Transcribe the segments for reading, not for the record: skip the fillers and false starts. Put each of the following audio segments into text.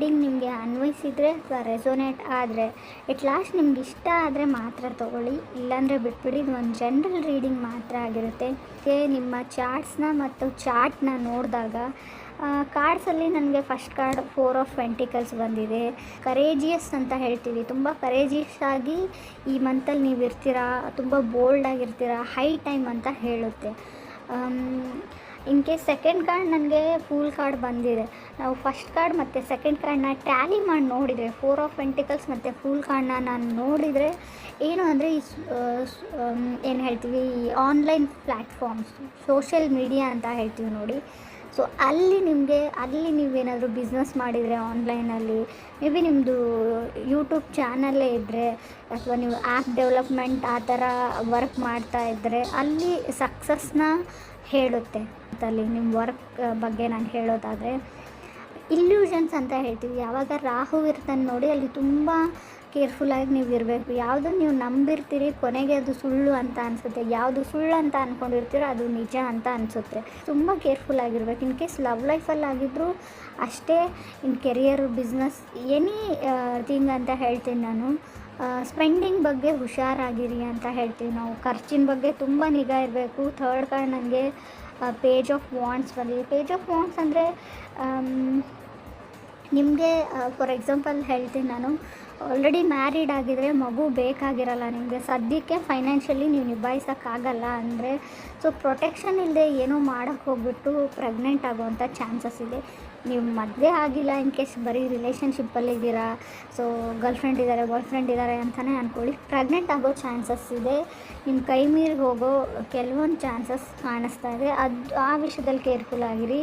Reading ನಿಮಗೆ ಅನ್ವಯಿಸಿದರೆ ಅಥವಾ ರೆಸೊನೇಟ್ ಆದರೆ ಎಟ್ ಲಾಸ್ಟ್ ನಿಮ್ಗೆ ಇಷ್ಟ ಆದರೆ ಮಾತ್ರ ತೊಗೊಳ್ಳಿ, ಇಲ್ಲಾಂದರೆ ಬಿಟ್ಬಿಡಿ. ಇದು ಒಂದು ಜನರಲ್ ರೀಡಿಂಗ್ ಮಾತ್ರ ಆಗಿರುತ್ತೆ. ನಿಮ್ಮ ಚಾರ್ಟ್ಸ್ನ ಮತ್ತು ಚಾರ್ಟ್ನ ನೋಡಿದಾಗ ಕಾರ್ಡ್ಸಲ್ಲಿ ನನಗೆ ಫಸ್ಟ್ ಕಾರ್ಡ್ 4 ಆಫ್ ಪೆಂಟಿಕಲ್ಸ್ ಬಂದಿದೆ. ಕರೇಜಿಯಸ್ ಅಂತ ಹೇಳ್ತೀವಿ, ತುಂಬ ಕರೇಜಿಯಸ್ ಆಗಿ ಈ ಮಂತಲ್ಲಿ ನೀವು ಇರ್ತೀರಾ, ತುಂಬ ಬೋಲ್ಡ್ ಆಗಿರ್ತೀರಾ, ಹೈ ಟೈಮ್ ಅಂತ ಹೇಳುತ್ತೆ. ಇನ್ ಕೇಸ್ ಸೆಕೆಂಡ್ ಕಾರ್ಡ್ ನನಗೆ ಫೂಲ್ ಕಾರ್ಡ್ ಬಂದಿದೆ. ನಾವು ಫಸ್ಟ್ ಕಾರ್ಡ್ ಮತ್ತು ಸೆಕೆಂಡ್ ಕಾರ್ಡ್ನ ಟ್ಯಾಲಿ ಮಾಡಿ ನೋಡಿದರೆ 4 ಆಫ್ ಪೆಂಟಿಕಲ್ಸ್ ಮತ್ತು ಫೂಲ್ ಕಾರ್ಡ್ನ ನಾನು ನೋಡಿದರೆ ಏನು ಅಂದರೆ ಏನು ಹೇಳ್ತೀವಿ, ಈ ಆನ್ಲೈನ್ ಪ್ಲ್ಯಾಟ್ಫಾರ್ಮ್ಸ್, ಸೋಷಿಯಲ್ ಮೀಡಿಯಾ ಅಂತ ಹೇಳ್ತೀವಿ ನೋಡಿ. ಸೊ ಅಲ್ಲಿ ನೀವೇನಾದರೂ ಬಿಸ್ನೆಸ್ ಮಾಡಿದರೆ ಆನ್ಲೈನಲ್ಲಿ, ಮೇ ಬಿ ನಿಮ್ಮದು ಯೂಟ್ಯೂಬ್ ಚಾನಲ್ಲೇ ಇದ್ದರೆ ಅಥವಾ ನೀವು ಆ್ಯಪ್ ಡೆವಲಪ್ಮೆಂಟ್ ಆ ಥರ ವರ್ಕ್ ಮಾಡ್ತಾ ಇದ್ದರೆ ಅಲ್ಲಿ ಸಕ್ಸಸ್ನ ಹೇಳುತ್ತೆ. ಅಲ್ಲಿ ನಿಮ್ಮ ವರ್ಕ್ ಬಗ್ಗೆ ನಾನು ಹೇಳೋದಾದರೆ ಇಲ್ಯೂಷನ್ಸ್ ಅಂತ ಹೇಳ್ತೀವಿ. ಯಾವಾಗ ರಾಹು ಇರ್ತಾನೆ ನೋಡಿ, ಅಲ್ಲಿ ತುಂಬ ಕೇರ್ಫುಲ್ಲಾಗಿ ನೀವು ಇರಬೇಕು. ಯಾವುದನ್ನು ನೀವು ನಂಬಿರ್ತೀರಿ ಕೊನೆಗೆ ಅದು ಸುಳ್ಳು ಅಂತ ಅನಿಸುತ್ತೆ, ಯಾವುದು ಸುಳ್ಳು ಅಂತ ಅಂದ್ಕೊಂಡಿರ್ತೀರೋ ಅದು ನಿಜ ಅಂತ ಅನಿಸುತ್ತೆ. ತುಂಬ ಕೇರ್ಫುಲ್ಲಾಗಿರ್ಬೇಕು. ಇನ್ ಕೇಸ್ ಲವ್ ಲೈಫಲ್ಲಿ ಆಗಿದ್ದರೂ ಅಷ್ಟೇ, ಇನ್ ಕೆರಿಯರ್, ಬಿಸ್ನೆಸ್, ಎನಿ ಥಿಂಗ್ ಅಂತ ಹೇಳ್ತೀನಿ ನಾನು. ಸ್ಪೆಂಡಿಂಗ್ ಬಗ್ಗೆ ಹುಷಾರಾಗಿರಿ ಅಂತ ಹೇಳ್ತೀವಿ ನಾವು. ಖರ್ಚಿನ ಬಗ್ಗೆ ತುಂಬ ನಿಗಾ ಇರಬೇಕು. ಥರ್ಡ್ ಕಾರ್ಡ್ ನನಗೆ ಪೇಜ್ ಆಫ್ ವಾಂಡ್ಸ್ ಬಂದಿದೆ. ಪೇಜ್ ಆಫ್ ವಾಂಡ್ಸ್ ಅಂದರೆ ನಿಮಗೆ ಫಾರ್ ಎಕ್ಸಾಂಪಲ್ ಹೇಳ್ತೀನಿ ನಾನು, ಆಲ್ರೆಡಿ ಮ್ಯಾರಿಡ್ ಆಗಿದರೆ ಮಗು ಬೇಕಾಗಿರಲ್ಲ ನಿಮಗೆ, ಸದ್ಯಕ್ಕೆ ಫೈನಾನ್ಷಿಯಲಿ ನೀವು ನಿಭಾಯಿಸೋಕ್ಕಾಗಲ್ಲ ಅಂದರೆ, ಸೊ ಪ್ರೊಟೆಕ್ಷನ್ ಇಲ್ಲದೆ ಏನೋ ಮಾಡೋಕ್ಕೆ ಹೋಗ್ಬಿಟ್ಟು ಪ್ರೆಗ್ನೆಂಟ್ ಆಗೋವಂಥ ಚಾನ್ಸಸ್ ಇದೆ. ನೀವು ಮದುವೆ ಆಗಿಲ್ಲ, ಇನ್ ಕೇಸ್ ಬರೀ ರಿಲೇಷನ್ಶಿಪ್ಪಲ್ಲಿದ್ದೀರಾ, ಸೊ ಗರ್ಲ್ಫ್ರೆಂಡ್ ಇದ್ದಾರೆ, ಬಾಯ್ ಫ್ರೆಂಡ್ ಇದ್ದಾರೆ ಅಂತಲೇ ಅಂದ್ಕೊಳ್ಳಿ, ಪ್ರೆಗ್ನೆಂಟ್ ಆಗೋ ಚಾನ್ಸಸ್ ಇದೆ. ನಿಮ್ಮ ಕೈ ಮೀರಿ ಹೋಗೋ ಕೆಲವೊಂದು ಚಾನ್ಸಸ್ ಕಾಣಿಸ್ತಾ ಇದೆ. ಆ ವಿಷಯದಲ್ಲಿ ಕೇರ್ಫುಲ್ ಆಗಿರಿ.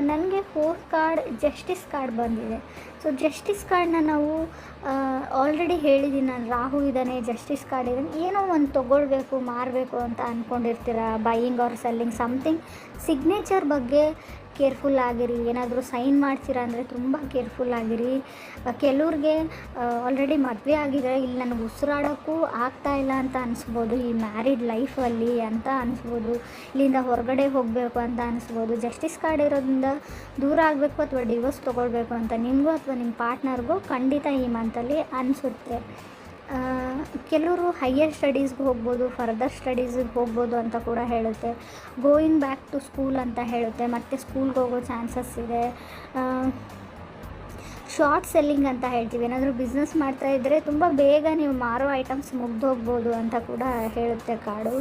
ನನಗೆ 4th ಕಾರ್ಡ್ ಜಸ್ಟಿಸ್ ಕಾರ್ಡ್ ಬಂದಿದೆ. ಸೊ ಜಸ್ಟಿಸ್ ಕಾರ್ಡನ್ನ ನಾವು ಆಲ್ರೆಡಿ ಹೇಳಿದ್ದೀನಿ ನಾನು, ರಾಹು ಇದ್ದಾನೆ, ಜಸ್ಟಿಸ್ ಕಾರ್ಡ್ ಇದ್ದಾನೆ, ಏನೋ ಒಂದು ತೊಗೊಳ್ಬೇಕು, ಮಾರಬೇಕು ಅಂತ ಅಂದ್ಕೊಂಡಿರ್ತೀರ, buying or selling something. Signature ಬಗ್ಗೆ ಕೇರ್ಫುಲ್ ಆಗಿರಿ. ಏನಾದರೂ ಸೈನ್ ಮಾಡ್ತೀರಾ ಅಂದರೆ ತುಂಬ ಕೇರ್ಫುಲ್ ಆಗಿರಿ. ಕೆಲವ್ರಿಗೆ ಆಲ್ರೆಡಿ ಮದುವೆ ಆಗಿದೆ, ಇಲ್ಲಿ ನನಗೆ ಉಸಿರಾಡೋಕ್ಕೂ ಆಗ್ತಾಯಿಲ್ಲ ಅಂತ ಅನಿಸ್ಬೋದು, ಈ ಮ್ಯಾರಿಡ್ ಲೈಫಲ್ಲಿ ಅಂತ ಅನಿಸ್ಬೋದು, ಇಲ್ಲಿಂದ ಹೊರಗಡೆ ಹೋಗಬೇಕು ಅಂತ ಅನಿಸ್ಬೋದು. ಜಸ್ಟಿಸ್ ಕಾರ್ಡ್ ಇರೋದ್ರಿಂದ ದೂರ ಆಗಬೇಕು ಅಥವಾ ಡಿವೋರ್ಸ್ ತೊಗೊಳ್ಬೇಕು ಅಂತ ನಿಮಗೂ ಅಥವಾ ನಿಮ್ಮ ಪಾರ್ಟ್ನರ್ಗೂ ಖಂಡಿತ ಈ ಮಂತಲ್ಲಿ ಅನಿಸುತ್ತೆ. ಕೆಲವರು ಹೈಯರ್ ಸ್ಟಡೀಸ್ಗೆ ಹೋಗ್ಬೋದು, ಫರ್ದರ್ ಸ್ಟಡೀಸಿಗೆ ಹೋಗ್ಬೋದು ಅಂತ ಕೂಡ ಹೇಳುತ್ತೆ. ಗೋಯಿಂಗ್ ಬ್ಯಾಕ್ ಟು ಸ್ಕೂಲ್ ಅಂತ ಹೇಳುತ್ತೆ, ಮತ್ತು ಸ್ಕೂಲ್ಗೆ ಹೋಗೋ ಚಾನ್ಸಸ್ ಇದೆ. ಶಾರ್ಟ್ ಸೆಲ್ಲಿಂಗ್ ಅಂತ ಹೇಳ್ತೀವಿ, ಏನಾದರೂ ಬಿಸ್ನೆಸ್ ಮಾಡ್ತಾಯಿದ್ರೆ ತುಂಬ ಬೇಗ ನೀವು ಮಾರೋ ಐಟಮ್ಸ್ ಮುಗ್ದೋಗ್ಬೋದು ಅಂತ ಕೂಡ ಹೇಳುತ್ತೆ ಕಾರ್ಡು.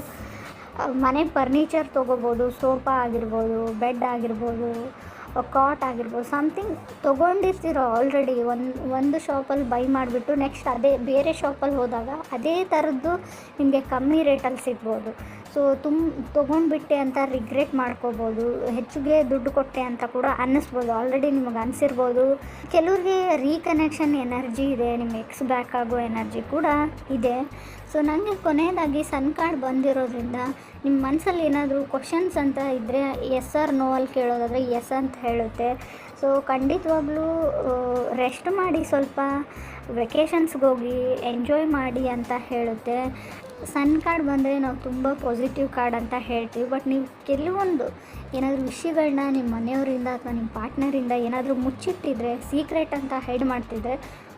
ಮನೆ ಫರ್ನಿಚರ್ ತೊಗೋಬೋದು, ಸೋಫಾ ಆಗಿರ್ಬೋದು, ಬೆಡ್ ಆಗಿರ್ಬೋದು, ಕಾಟ್ ಆಗಿರ್ಬೋದು, ಸಮಥಿಂಗ್ ತೊಗೊಂಡಿರ್ತೀರೋ ಆಲ್ರೆಡಿ ಒಂದು ಶಾಪಲ್ಲಿ ಬೈ ಮಾಡಿಬಿಟ್ಟು ನೆಕ್ಸ್ಟ್ ಅದೇ ಬೇರೆ ಶಾಪಲ್ಲಿ ಹೋದಾಗ ಅದೇ ಥರದ್ದು ನಿಮಗೆ ಕಮ್ಮಿ ರೇಟಲ್ಲಿ ಸಿಗ್ಬೋದು. ಸೊ ತೊಗೊಂಡ್ಬಿಟ್ಟೆ ಅಂತ ರಿಗ್ರೆಟ್ ಮಾಡ್ಕೋಬೋದು, ಹೆಚ್ಚಿಗೆ ದುಡ್ಡು ಕೊಟ್ಟೆ ಅಂತ ಕೂಡ ಅನ್ನಿಸ್ಬೋದು, ಆಲ್ರೆಡಿ ನಿಮಗೆ ಅನಿಸಿರ್ಬೋದು. ಕೆಲವ್ರಿಗೆ ರೀಕನೆಕ್ಷನ್ ಎನರ್ಜಿ ಇದೆ, ನಿಮ್ಮ ಎಕ್ಸ್ ಬ್ಯಾಕ್ ಆಗೋ ಎನರ್ಜಿ ಕೂಡ ಇದೆ. ಸೊ ನನಗೆ ಕೊನೆಯದಾಗಿ ಸನ್ ಕಾರ್ಡ್ ಬಂದಿರೋದ್ರಿಂದ ನಿಮ್ಮ ಮನಸ್ಸಲ್ಲಿ ಏನಾದರೂ ಕ್ವಶನ್ಸ್ ಅಂತ ಇದ್ದರೆ ಎಸ್ ಆರ್ ನೋ ಅಲ್ಲಿ ಕೇಳೋದಾದರೆ ಎಸ್ ಅಂತ ಹೇಳುತ್ತೆ. ಸೊ ಖಂಡಿತವಾಗ್ಲೂ ರೆಸ್ಟ್ ಮಾಡಿ, ಸ್ವಲ್ಪ ವೆಕೇಷನ್ಸ್ಗೆ ಹೋಗಿ ಎಂಜಾಯ್ ಮಾಡಿ ಅಂತ ಹೇಳುತ್ತೆ. ಸನ್ ಕಾರ್ಡ್ ಬಂದರೆ ನಾವು ತುಂಬ ಪಾಸಿಟಿವ್ ಕಾರ್ಡ್ ಅಂತ ಹೇಳ್ತೀವಿ. ಬಟ್ ನೀವು ಕೆಲವೊಂದು ಏನಾದರೂ ವಿಷಯಗಳನ್ನ ನಿಮ್ಮ ಮನೆಯವರಿಂದ ಅಥವಾ ನಿಮ್ಮ ಪಾರ್ಟ್ನರಿಂದ ಏನಾದರೂ ಮುಚ್ಚಿಟ್ಟಿದ್ರೆ, ಸೀಕ್ರೆಟ್ ಅಂತ ಹೈಡ್ ಮಾಡ್ತಿದ್ರೆ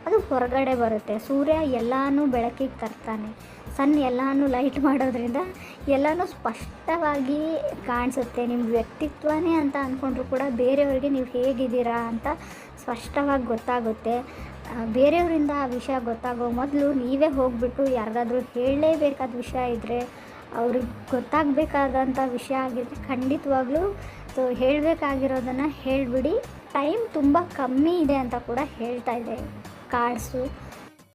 ಅದು ಹೊರಗಡೆ ಬರುತ್ತೆ. ಸೂರ್ಯ ಎಲ್ಲನೂ ಬೆಳಕಿಗೆ ತರ್ತಾನೆ, ಸನ್ ಎಲ್ಲನೂ ಲೈಟ್ ಮಾಡೋದ್ರಿಂದ ಎಲ್ಲನೂ ಸ್ಪಷ್ಟವಾಗಿ ಕಾಣಿಸುತ್ತೆ. ನಿಮ್ಮ ವ್ಯಕ್ತಿತ್ವನೇ ಅಂತ ಅಂದ್ಕೊಂಡ್ರು ಕೂಡ ಬೇರೆಯವ್ರಿಗೆ ನೀವು ಹೇಗಿದ್ದೀರಾ ಅಂತ ಸ್ಪಷ್ಟವಾಗಿ ಗೊತ್ತಾಗುತ್ತೆ. ಬೇರೆಯವರಿಂದ ಆ ವಿಷಯ ಗೊತ್ತಾಗೋ ಮೊದಲು ನೀವೇ ಹೋಗಿಬಿಟ್ಟು ಯಾರಿಗಾದ್ರೂ ಹೇಳಲೇಬೇಕಾದ ವಿಷಯ ಇದ್ದರೆ, ಅವ್ರಿಗೆ ಗೊತ್ತಾಗಬೇಕಾದಂಥ ವಿಷಯ ಆಗಿದ್ದರೆ ಖಂಡಿತವಾಗ್ಲೂ ಸೊ ಹೇಳಬೇಕಾಗಿರೋದನ್ನು ಹೇಳಿಬಿಡಿ. ಟೈಮ್ ತುಂಬ ಕಮ್ಮಿ ಇದೆ ಅಂತ ಕೂಡ ಹೇಳ್ತಾ ಇದೆ ಕಾರ್ಡ್ಸು.